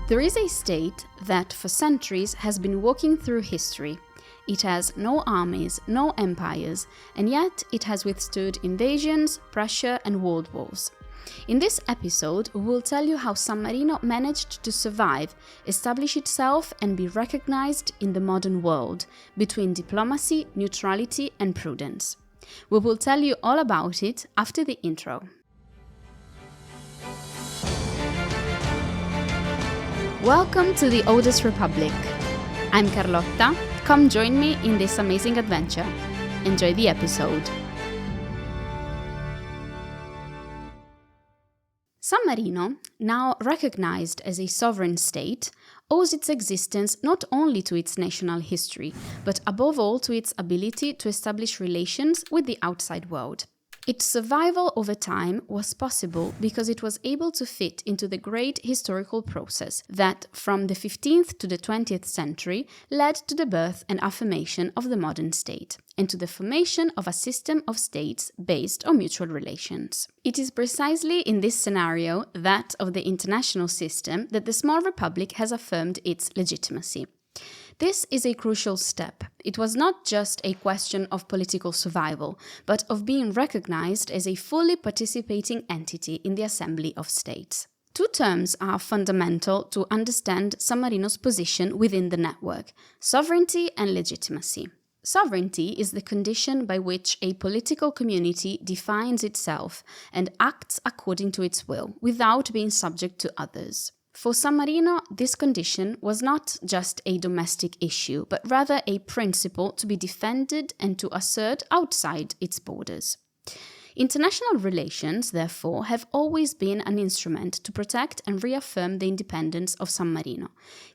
There is a state that for centuries has been walking through history. It has no armies, no empires, and yet it has withstood invasions, pressure, and world wars. In this episode, we will tell you how San Marino managed to survive, establish itself, and be recognized in the modern world between diplomacy, neutrality, and prudence. We will tell you all about it after the intro. Welcome to the Oldest Republic. I'm Carlotta. Come join me in this amazing adventure. Enjoy the episode. San Marino, now recognized as a sovereign state, owes its existence not only to its national history, but above all to its ability to establish relations with the outside world. Its survival over time was possible because it was able to fit into the great historical process that, from the 15th to the 20th century, led to the birth and affirmation of the modern state, and to the formation of a system of states based on mutual relations. It is precisely in this scenario, that of the international system, that the small republic has affirmed its legitimacy. This is a crucial step. It was not just a question of political survival, but of being recognized as a fully participating entity in the Assembly of States. Two terms are fundamental to understand San Marino's position within the network: sovereignty and legitimacy. Sovereignty is the condition by which a political community defines itself and acts according to its will, without being subject to others. For San Marino, this condition was not just a domestic issue, but rather a principle to be defended and to assert outside its borders. International relations, therefore, have always been an instrument to protect and reaffirm the independence of San Marino,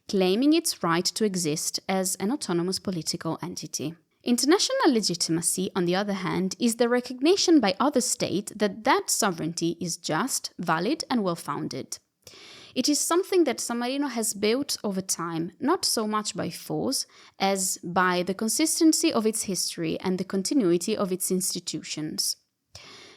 claiming its right to exist as an autonomous political entity. International legitimacy, on the other hand, is the recognition by other states that that sovereignty is just, valid, and well-founded. It is something that San Marino has built over time, not so much by force as by the consistency of its history and the continuity of its institutions.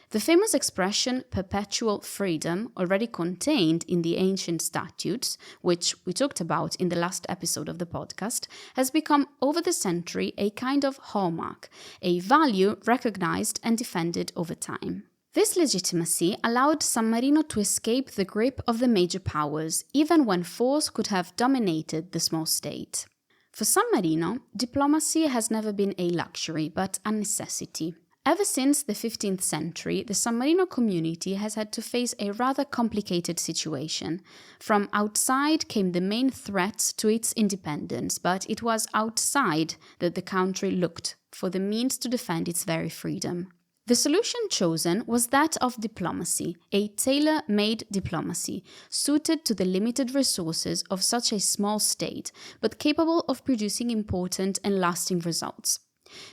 The famous expression perpetual freedom, already contained in the ancient statutes, which we talked about in the last episode of the podcast, has become over the century a kind of hallmark, a value recognized and defended over time. This legitimacy allowed San Marino to escape the grip of the major powers, even when force could have dominated the small state. For San Marino, diplomacy has never been a luxury, but a necessity. Ever since the 15th century, the San Marino community has had to face a rather complicated situation. From outside came the main threats to its independence, but it was outside that the country looked for the means to defend its very freedom. The solution chosen was that of diplomacy, a tailor-made diplomacy, suited to the limited resources of such a small state, but capable of producing important and lasting results.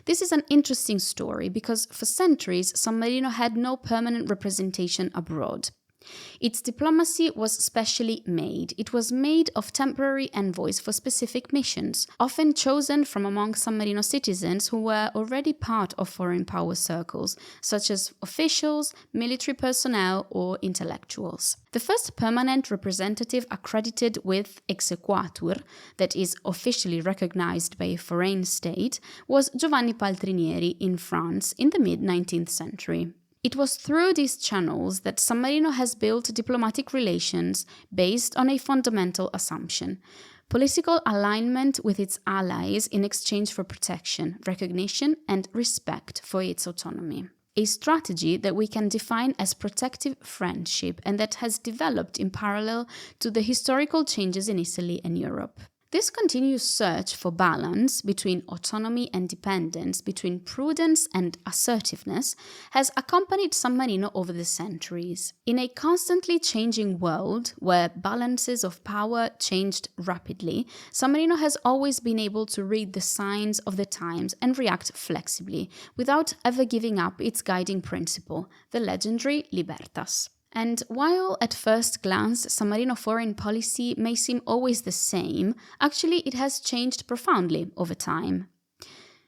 This is an interesting story because for centuries San Marino had no permanent representation abroad. Its diplomacy was specially made. It was made of temporary envoys for specific missions, often chosen from among San Marino citizens who were already part of foreign power circles, such as officials, military personnel, or intellectuals. The first permanent representative accredited with exequatur, that is officially recognized by a foreign state, was Giovanni Paltrinieri in France in the mid-19th century. It was through these channels that San Marino has built diplomatic relations based on a fundamental assumption: political alignment with its allies in exchange for protection, recognition, and respect for its autonomy. A strategy that we can define as protective friendship and that has developed in parallel to the historical changes in Italy and Europe. This continuous search for balance between autonomy and dependence, between prudence and assertiveness, has accompanied San Marino over the centuries. In a constantly changing world, where balances of power changed rapidly, San Marino has always been able to read the signs of the times and react flexibly, without ever giving up its guiding principle, the legendary libertas. And while at first glance San Marino foreign policy may seem always the same, actually it has changed profoundly over time.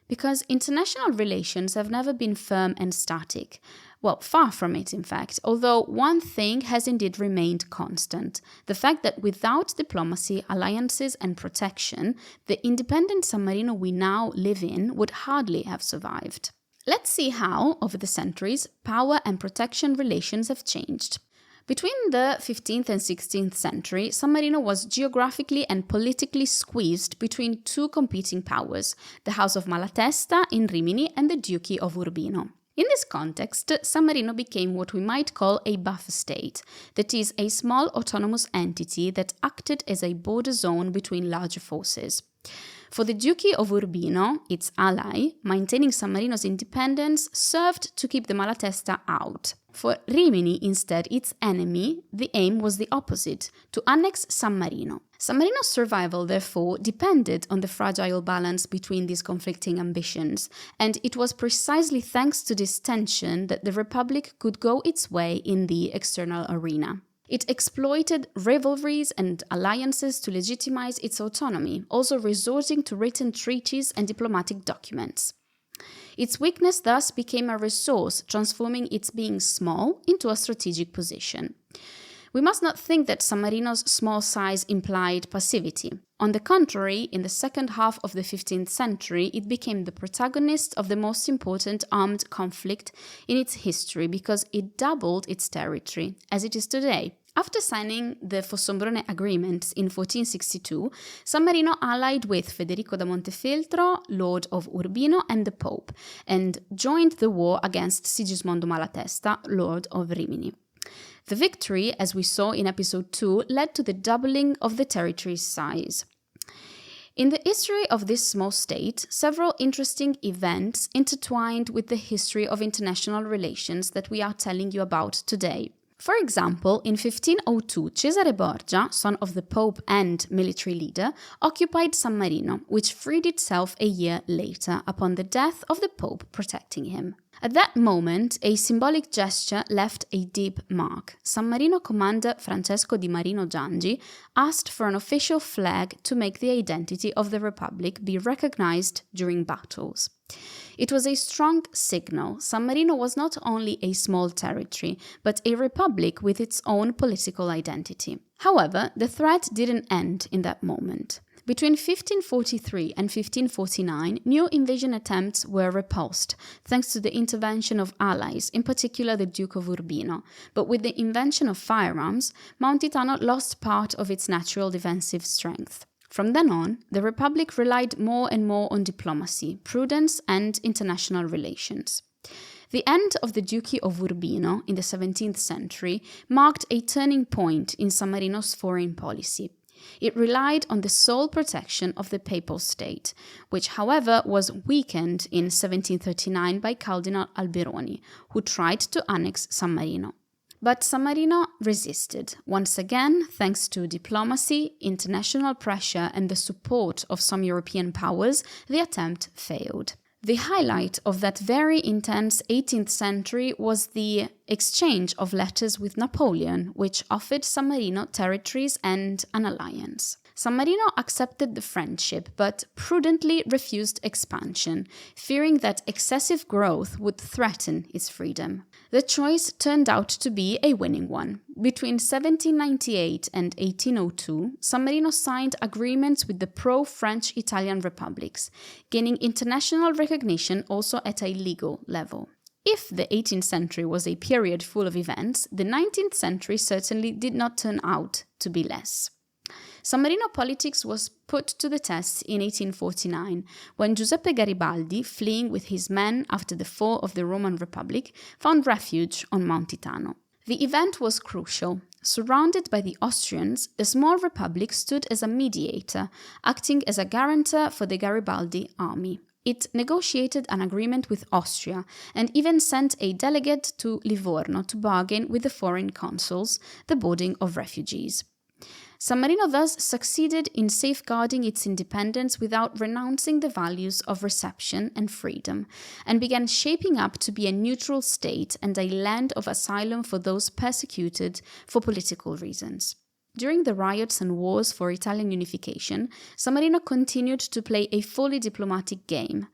Because international relations have never been firm and static. Well, far from it, in fact, although one thing has indeed remained constant: the fact that without diplomacy, alliances, and protection, the independent San Marino we now live in would hardly have survived. Let's see how, over the centuries, power and protection relations have changed. Between the 15th and 16th century, San Marino was geographically and politically squeezed between two competing powers, the House of Malatesta in Rimini and the Duchy of Urbino. In this context, San Marino became what we might call a buffer state, that is, a small autonomous entity that acted as a border zone between larger forces. For the Duchy of Urbino, its ally, maintaining San Marino's independence served to keep the Malatesta out. For Rimini, instead, its enemy, the aim was the opposite, to annex San Marino. San Marino's survival, therefore, depended on the fragile balance between these conflicting ambitions, and it was precisely thanks to this tension that the Republic could go its way in the external arena. It exploited rivalries and alliances to legitimize its autonomy, also resorting to written treaties and diplomatic documents. Its weakness thus became a resource, transforming its being small into a strategic position. We must not think that San Marino's small size implied passivity. On the contrary, in the second half of the 15th century, it became the protagonist of the most important armed conflict in its history because it doubled its territory, as it is today. After signing the Fossombrone Agreement in 1462, San Marino allied with Federico da Montefeltro, Lord of Urbino, and the Pope, and joined the war against Sigismondo Malatesta, Lord of Rimini. The victory, as we saw in episode 2, led to the doubling of the territory's size. In the history of this small state, several interesting events intertwined with the history of international relations that we are telling you about today. For example, in 1502, Cesare Borgia, son of the Pope and military leader, occupied San Marino, which freed itself a year later upon the death of the Pope protecting him. At that moment, a symbolic gesture left a deep mark. San Marino commander Francesco di Marino Giangi asked for an official flag to make the identity of the Republic be recognized during battles. It was a strong signal. San Marino was not only a small territory, but a republic with its own political identity. However, the threat didn't end in that moment. Between 1543 and 1549, new invasion attempts were repulsed, thanks to the intervention of allies, in particular the Duke of Urbino. But with the invention of firearms, Mountitano lost part of its natural defensive strength. From then on, the Republic relied more and more on diplomacy, prudence, and international relations. The end of the Duchy of Urbino in the 17th century marked a turning point in San Marino's foreign policy. It relied on the sole protection of the Papal State, which, however, was weakened in 1739 by Cardinal Alberoni, who tried to annex San Marino. But San Marino resisted. Once again, thanks to diplomacy, international pressure, and the support of some European powers, the attempt failed. The highlight of that very intense 18th century was the exchange of letters with Napoleon, which offered San Marino territories and an alliance. San Marino accepted the friendship, but prudently refused expansion, fearing that excessive growth would threaten its freedom. The choice turned out to be a winning one. Between 1798 and 1802, San Marino signed agreements with the pro-French Italian republics, gaining international recognition also at a legal level. If the 18th century was a period full of events, the 19th century certainly did not turn out to be less. San Marino politics was put to the test in 1849, when Giuseppe Garibaldi, fleeing with his men after the fall of the Roman Republic, found refuge on Mountitano. The event was crucial. Surrounded by the Austrians, the small republic stood as a mediator, acting as a guarantor for the Garibaldi army. It negotiated an agreement with Austria and even sent a delegate to Livorno to bargain with the foreign consuls the boarding of refugees. San Marino thus succeeded in safeguarding its independence without renouncing the values of reception and freedom, and began shaping up to be a neutral state and a land of asylum for those persecuted for political reasons. During the riots and wars for Italian unification, San Marino continued to play a fully diplomatic game.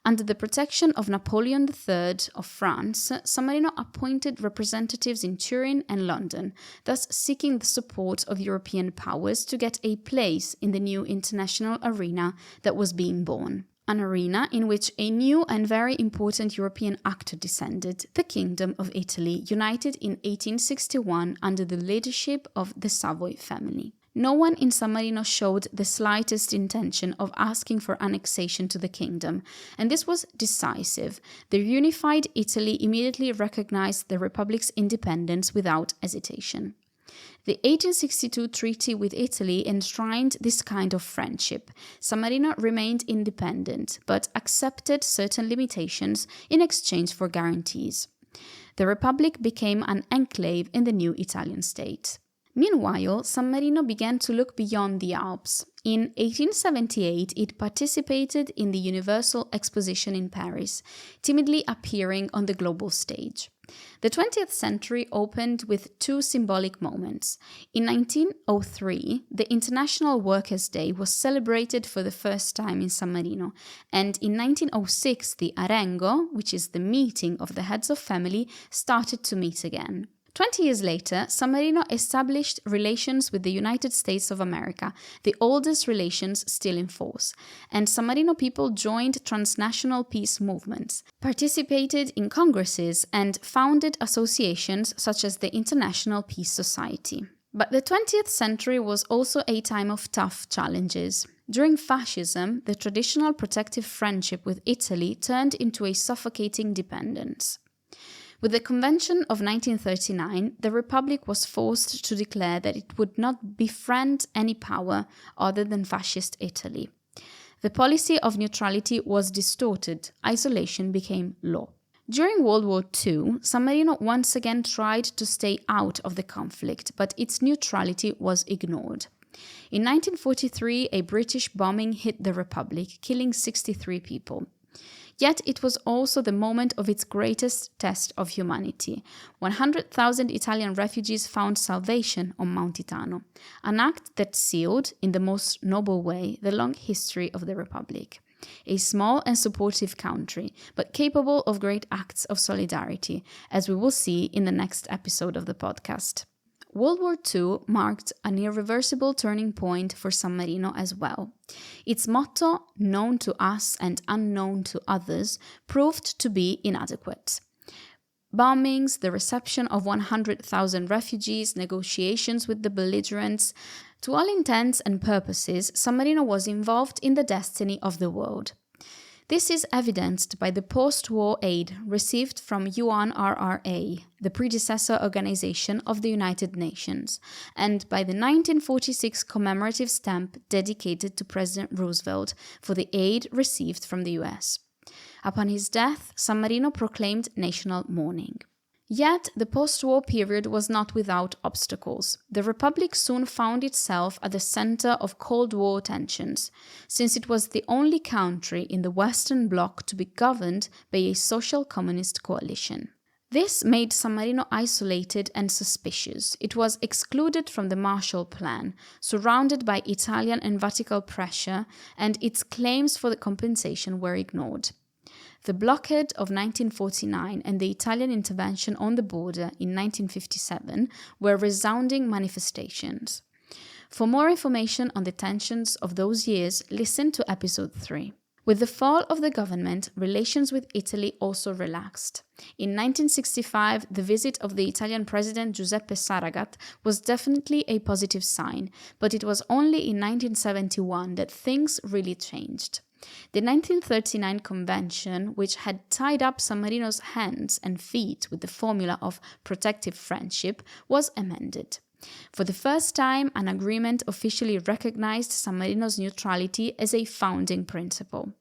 Under the protection of Napoleon III of France, San Marino appointed representatives in Turin and London, thus seeking the support of European powers to get a place in the new international arena that was being born. An arena in which a new and very important European actor descended, the Kingdom of Italy, united in 1861 under the leadership of the Savoy family. No one in San Marino showed the slightest intention of asking for annexation to the kingdom, and this was decisive. The unified Italy immediately recognized the Republic's independence without hesitation. The 1862 treaty with Italy enshrined this kind of friendship. San Marino remained independent, but accepted certain limitations in exchange for guarantees. The Republic became an enclave in the new Italian state. Meanwhile, San Marino began to look beyond the Alps. In 1878, it participated in the Universal Exposition in Paris, timidly appearing on the global stage. The 20th century opened with two symbolic moments. In 1903, the International Workers' Day was celebrated for the first time in San Marino, and in 1906, the Arengo, which is the meeting of the heads of family, started to meet again. 20 years later, San Marino established relations with the United States of America, the oldest relations still in force, and San Marino people joined transnational peace movements, participated in congresses, and founded associations such as the International Peace Society. But the 20th century was also a time of tough challenges. During fascism, the traditional protective friendship with Italy turned into a suffocating dependence. With the Convention of 1939, the Republic was forced to declare that it would not befriend any power other than fascist Italy. The policy of neutrality was distorted, isolation became law. During World War II, San Marino once again tried to stay out of the conflict, but its neutrality was ignored. In 1943, a British bombing hit the Republic, killing 63 people. Yet it was also the moment of its greatest test of humanity. 100,000 Italian refugees found salvation on Mount Itano, an act that sealed, in the most noble way, the long history of the Republic. A small and supportive country, but capable of great acts of solidarity, as we will see in the next episode of the podcast. World War II marked an irreversible turning point for San Marino as well. Its motto, known to us and unknown to others, proved to be inadequate. Bombings, the reception of 100,000 refugees, negotiations with the belligerents. To all intents and purposes, San Marino was involved in the destiny of the world. This is evidenced by the post-war aid received from UNRRA, the predecessor organization of the United Nations, and by the 1946 commemorative stamp dedicated to President Roosevelt for the aid received from the US. Upon his death, San Marino proclaimed national mourning. Yet, the post-war period was not without obstacles. The Republic soon found itself at the center of Cold War tensions, since it was the only country in the Western Bloc to be governed by a social communist coalition. This made San Marino isolated and suspicious. It was excluded from the Marshall Plan, surrounded by Italian and Vatican pressure, and its claims for the compensation were ignored. The blockade of 1949 and the Italian intervention on the border in 1957 were resounding manifestations. For more information on the tensions of those years, listen to episode 3. With the fall of the government, relations with Italy also relaxed. In 1965, the visit of the Italian president Giuseppe Saragat was definitely a positive sign, but it was only in 1971 that things really changed. The 1939 convention, which had tied up San Marino's hands and feet with the formula of protective friendship, was amended. For the first time, an agreement officially recognized San Marino's neutrality as a founding principle.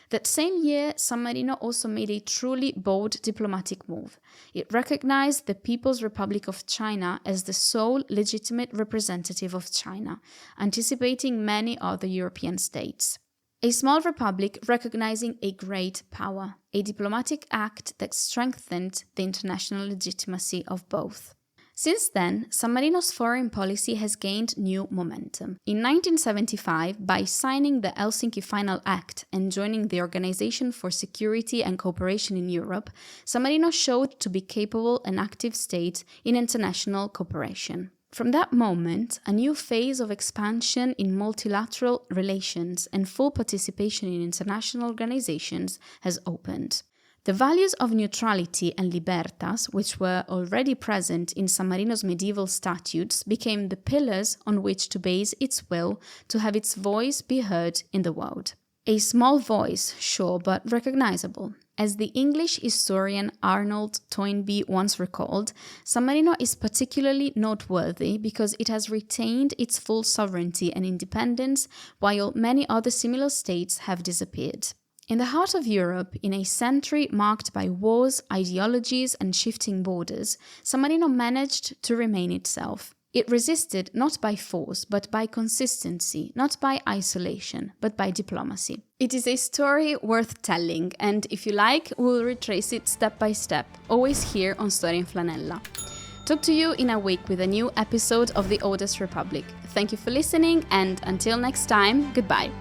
That same year, San Marino also made a truly bold diplomatic move. It recognized the People's Republic of China as the sole legitimate representative of China, anticipating many other European states. A small republic recognizing a great power, a diplomatic act that strengthened the international legitimacy of both. Since then, San Marino's foreign policy has gained new momentum. In 1975, by signing the Helsinki Final Act and joining the Organization for Security and Cooperation in Europe, San Marino showed to be capable and active state in international cooperation. From that moment, a new phase of expansion in multilateral relations and full participation in international organizations has opened. The values of neutrality and libertas, which were already present in San Marino's medieval statutes, became the pillars on which to base its will to have its voice be heard in the world. A small voice, sure, but recognizable. As the English historian Arnold Toynbee once recalled, San Marino is particularly noteworthy because it has retained its full sovereignty and independence, while many other similar states have disappeared. In the heart of Europe, in a century marked by wars, ideologies, and shifting borders, San Marino managed to remain itself. It resisted not by force, but by consistency, not by isolation, but by diplomacy. It is a story worth telling, and if you like, we'll retrace it step by step, always here on Storia in Flanella. Talk to you in a week with a new episode of the Oldest Republic. Thank you for listening, and until next time, goodbye.